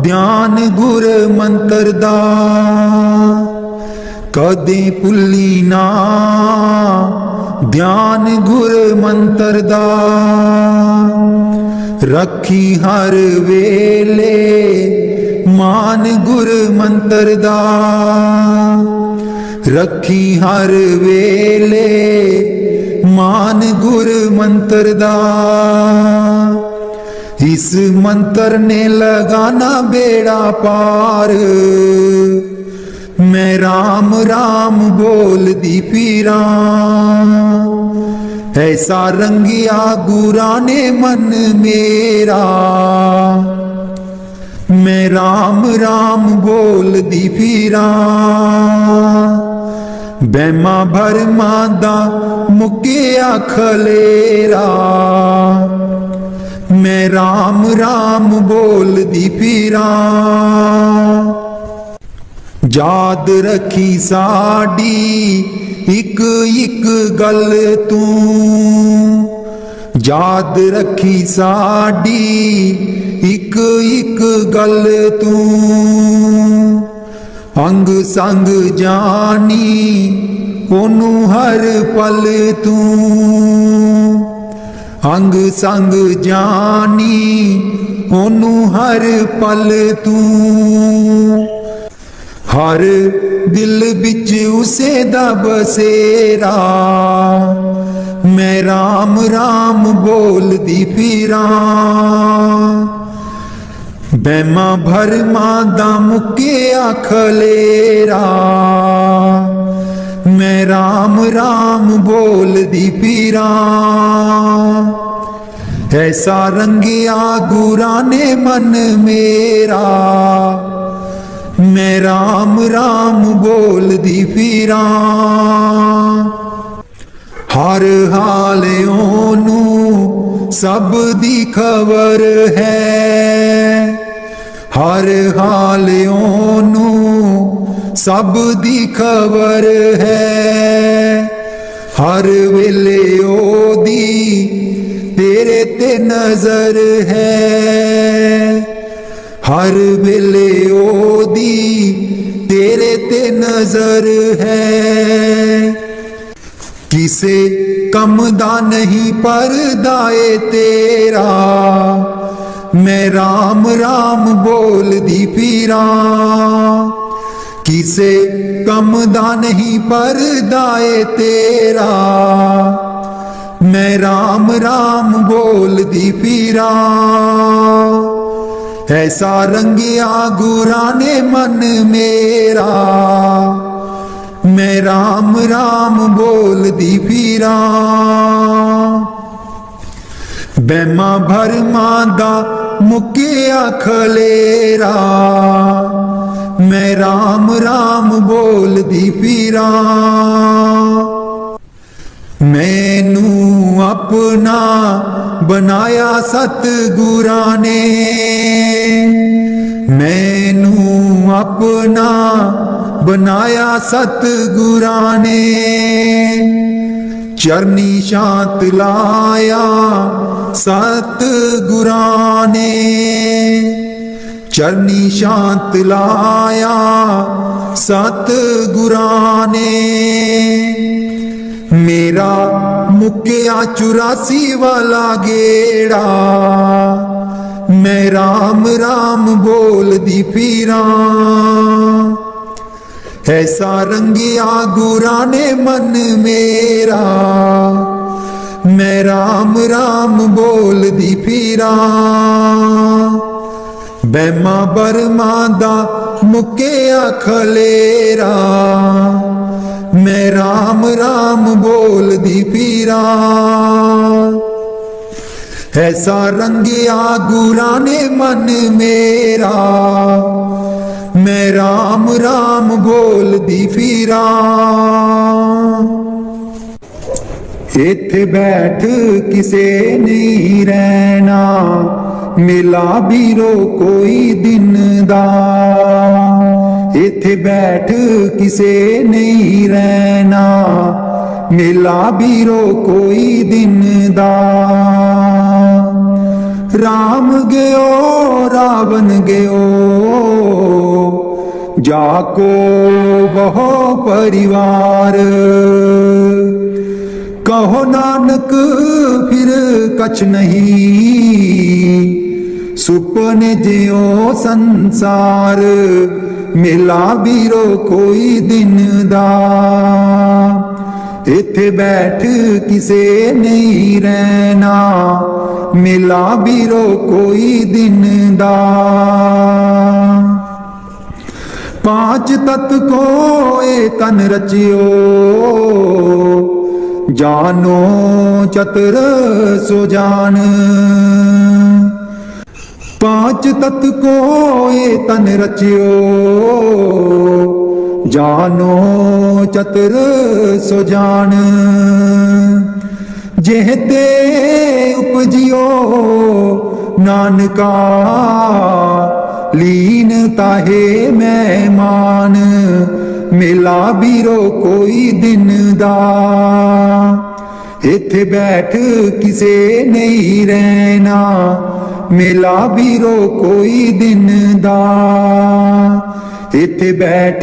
Speaker 1: ध्यान गुर मंत्र दा, कदे भुल्ली ना ध्यान गुर मंत्र दा। रखी हर वेले मान गुर मंत्र दा, रखी हर वेले मान गुर मंत्र दा। इस मंत्र ने लगाना बेड़ा पार, मैं राम राम बोल दी पीरा। ऐसा रंगिया गुरा ने मन मेरा, मैं राम राम बोल दी पीरा। बैमा भरमा दा मुकिया खलेरा, मैं राम राम बोल दी पीरा। याद रखी साड़ी इक इक गल तू, याद रखी साड़ी इक इक गल तू। अंग संग जानी ओनू हर पल तू, अंग संग जानी ओनू हर पल तू। हर दिल बिच उसे दा बसेरा, मैं राम राम बोल दी पीरा। बैमा भरमा दा मुकिया खलेरा, मैं राम राम बोल दी पीरा। ऐसा रंगिया गुरा ने मन मेरा, मैं राम राम बोल दी पीरा। हर हाल ओनू सब दी खबर है, हर हाल ओनू सब दी खबर है। हर वेले ओदी तेरे ते नजर है, हर वेले ओदी तेरे ते नजर है। किसे कम दा नहीं परदाए तेरा, मैं राम राम बोल दी पीरा। किसे कम दा नहीं परदाए तेरा, मैं राम राम बोल दी पीरा। ऐसा रंगिया गुरा ने मन मेरा, मैं राम राम बोल दी पीरा। बैमा भरमा दा मुकिया खलेरा, मैं राम राम बोल दी पीरा। मैनू अपना बनाया सतगुरा ने, मैनू अपना बनाया सतगुरा ने। चरनी शांत लाया सतगुरा ने, चरनी शांत लाया सतगुरां ने मेरा मुक्या 84 वाला गेड़ा, मैं राम राम बोलदी फिरां। ऐसा रंगिया गुरां ने मन मेरा, मैं राम राम बोलदी फिरां। बैमा बरमा दा मुक्या खलेरा, मैं राम राम बोलदी फिरां। ऐसा रंगिया गुरां ने मन मेरा, मैं राम राम बोलदी फिरां। इत्थे बैठ किसे नहीं रहना, मिला बीरो कोई दिन दा। इत्थे बैठ किसे नहीं रहना, मिला बीरो कोई दिन दा। राम गयो रावण गयो, जाको बहो परिवार। कहो नानक फिर कछ नहीं, सुपने जियो संसार। मिला बीरो कोई दिन दा, इत्थे बैठ किसे नहीं रहना, मिला बीरो कोई दिन दा। पांच तत्व को ए तन रचियो, जानो चतुर सो जान। पांच तत्व को ए तन रचियो, जानो चतुर सो जान। जेहते उपजियो नानका, लीन ताहे मेहमान। मिला बीरो कोई दिन दा, इत्थे बैठ किसे नहीं रहना, मिला बीरो कोई दिन दा। इत्थे बैठ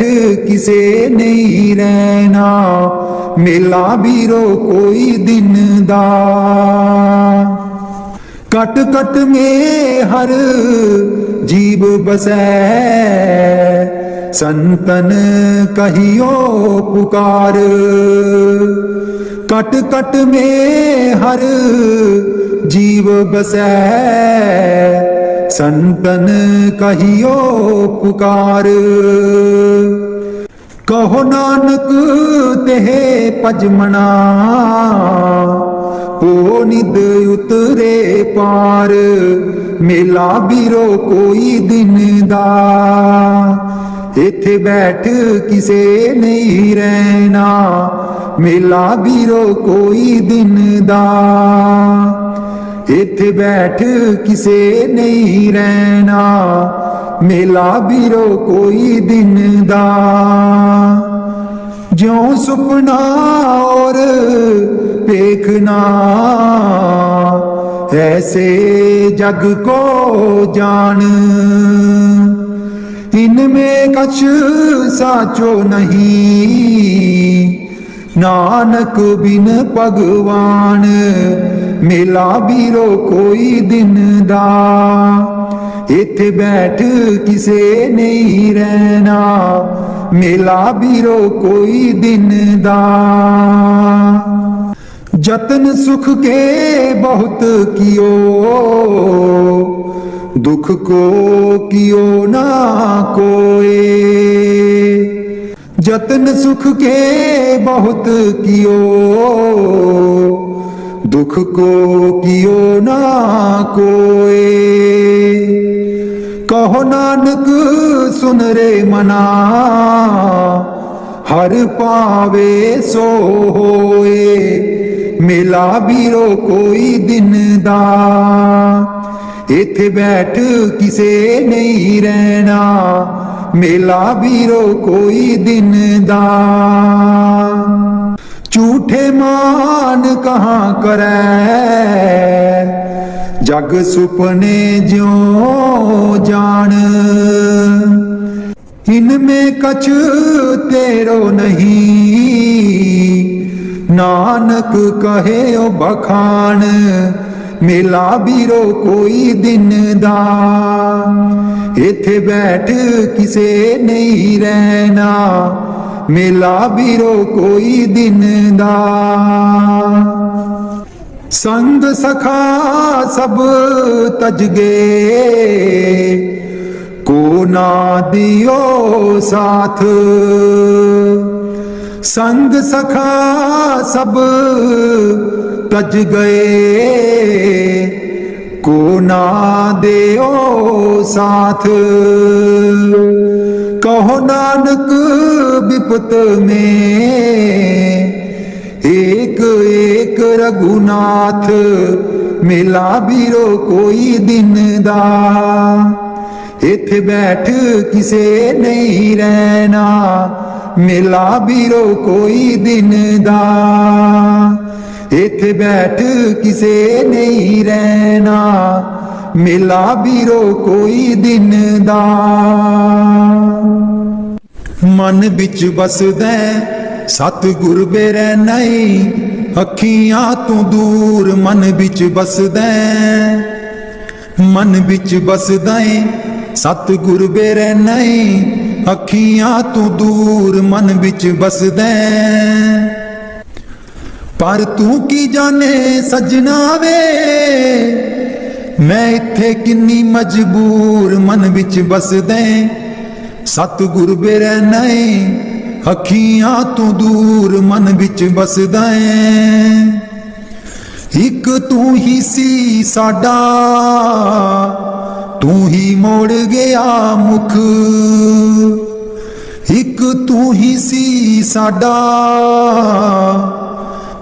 Speaker 1: किसे नहीं रहना, मिला बीरो कोई दिन दा। कट कट में हर जीव बसै, संतन कहियो पुकार। कट कट में हर जीव बसै, संतन कहियो पुकार। कहो नानक तेहे पजमना, ओ निद उतरे पार। मिला बीरो कोई दिन दा, इत्थे बैठ किसे नहीं रहना, मिला बीरो कोई दिन दा। इत्थे बैठ किसे नहीं रहना, मिला बीरो कोई दिन दा। ज्यों सुपना और देखना, ऐसे जग को जान। इनमें कछ साचो नहीं, नानक बिन भगवान। मिला बीरो कोई दिन दा, इत्थे बैठ किसे नहीं रहना, मिला बीरो कोई दिन दा। जतन सुख के बहुत कियो, दुख को कियो ना कोई। जतन सुख के बहुत कियो, दुख को कियो ना कोई। कहो नानक सुन रे मना, हर पावे सो होए। मिला बीरो कोई दिन दा, इत्थे बैठ किसे नहीं रहना, मिला बीरो कोई दिन दा। झूठे मान कहाँ करे, जग सुपने ज्यों जान। इनमें कछ तेरो नहीं, नानक कहे ओ बखान, मेला बीरो कोई दिन दा, इथे बैठ किसे नहीं रहना, मेला बीरो कोई दिन दा। संग सखा सब तज गए, को ना दियो साथ, संग सखा सब तज गए, को ना देओ साथ। कहो नानक विपत में एक एक रघुनाथ, मेला बीरो कोई दिन दा, इथे बैठ किसे नहीं रहना, मेला बीरो कोई दिन दा, इथे बैठ किसे नहीं रहना, मेला बीरो कोई दिन दा। मन बिच बसदै सतगुर बेरै नहीं, अखियां तू दूर मन बिच बसदै, मन बिच बसदै सतगुर बेरै नहीं, अखियां तू दूर मन बिच बसदै। पर तू की जाने सजना वे, मैं इत्थे किन्नी मजबूर मन बिच बसदै, सतगुर बेरै नहीं, अखियां तू दूर मन बिच बसदा है। एक तू ही सी साडा, तू ही मोड़ गया मुख, एक तू ही सी साडा,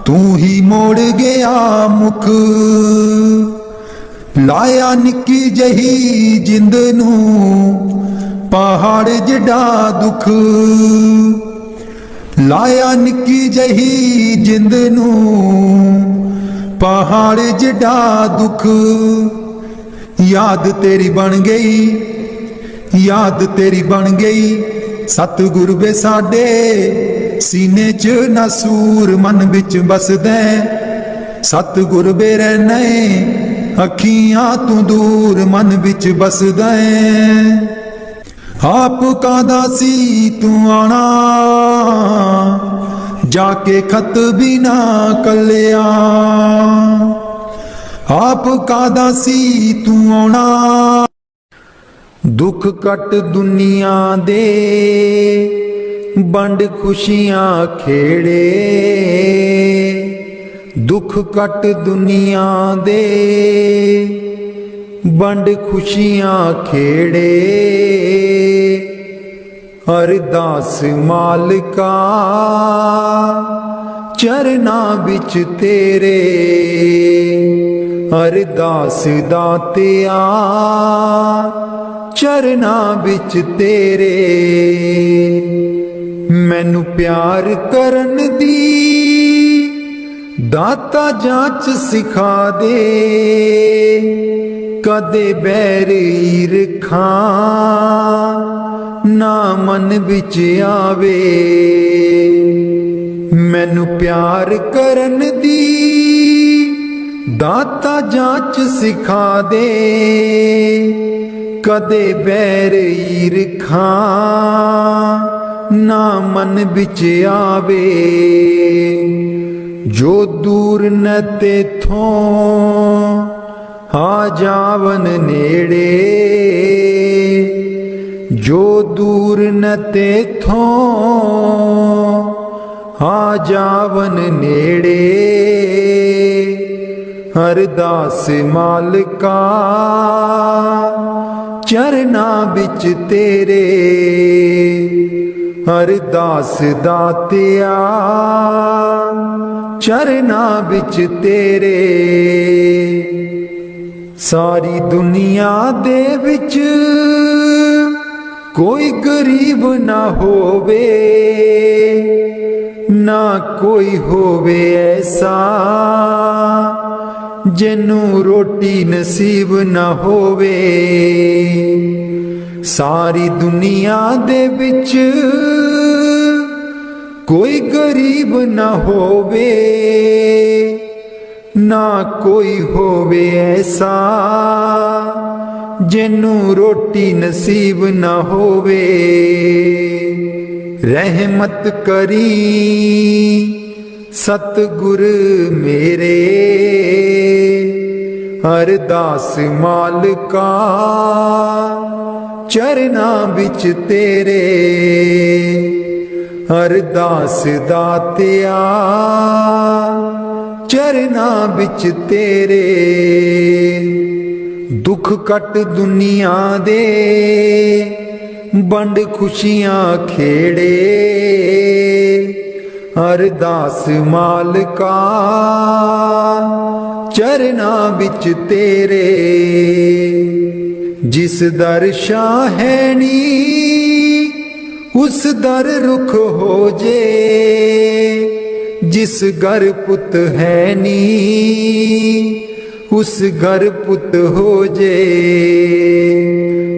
Speaker 1: तू ही मोड़ गया मुख। लाया निक्की जही जिंद नू पहाड़ जिडा दुख, लाया निक्की जही जिंद नू पहाड़ जिडा दुख। याद तेरी बन गई, याद तेरी बन गई, सतगुर वे साडे सीने च नसूर मन बिच बसदै, सतगुर वे रहने अखियां तू दूर मन बिच बसदै। आप कादा सी तू आना, जाके खत भी ना कलिया, आप कादा सी तू आना। दुख कट दुनिया दे बंड खुशियां खेड़े, दुख कट दुनिया दे बंड खुशियां खेड़े। अरदास मालिका चरना बिच तेरे, अरदास दातिया चरना बिच तेरे। मैनू प्यार करन दी दाता जांच सिखा दे, कदे बैर ईरखा ना मन बिच आवे। मैनू प्यार करन दी दाता जांच सिखा दे, कदे बैर ईरखा ना मन बिच आवे। जो दूर न तेथों आ जावन नेड़े, जो दूर न तेथों आ जावन नेड़े। अरदास मालिका चरना बिच तेरे, अरदास दातिया चरना बिच तेरे। सारी दुनिया दे विच कोई गरीब ना होवे, ना कोई होवे ऐसा जिन्नू रोटी नसीब ना होवे। सारी दुनिया दे विच कोई गरीब ना होवे, ना कोई होवे ऐसा जिन्नू रोटी नसीब ना होवे। रहमत करी सतगुर मेरे, अरदास मालिका चरना बिच तेरे। अरदास दातिया चरना बिच तेरे। दुख कट दुनिया दे बंड खुशियां खेड़े, अरदास मालिका चरना बिच तेरे। जिस दर शाहनी उस दर रुख हो जे, जिस घर पुत है नी उस घर पुत हो जे।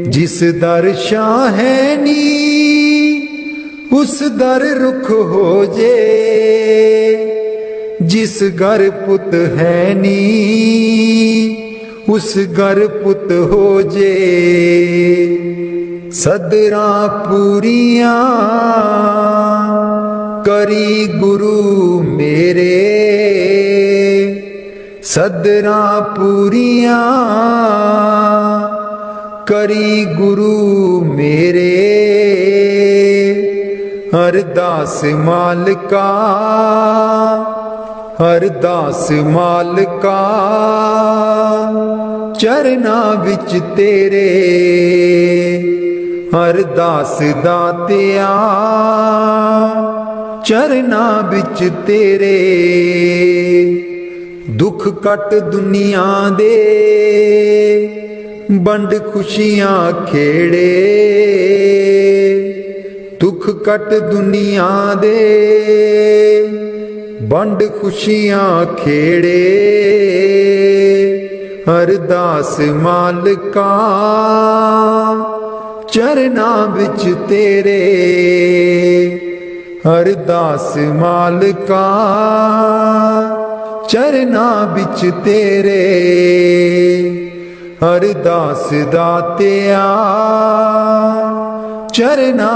Speaker 1: जिस दर शाहनी उस दर रुख हो जे, जिस घर पुत है नी उस घर पुत हो जे। सदरा पूरियां करी गुरु मेरे, सदरा पूरियां करी गुरु मेरे। अरदास मालिका अरदास मालिका चरना बिच तेरे। अरदास दातिया चरना बिच तेरे। दुख कट दुनिया दे बंड खुशियां खेड़े, दुख कट दुनिया दे बंड खुशियां खेड़े। अरदास मालिका चरना बिच तेरे। अरदास मालिका चरना बिच तेरे। अरदास दातिया चरना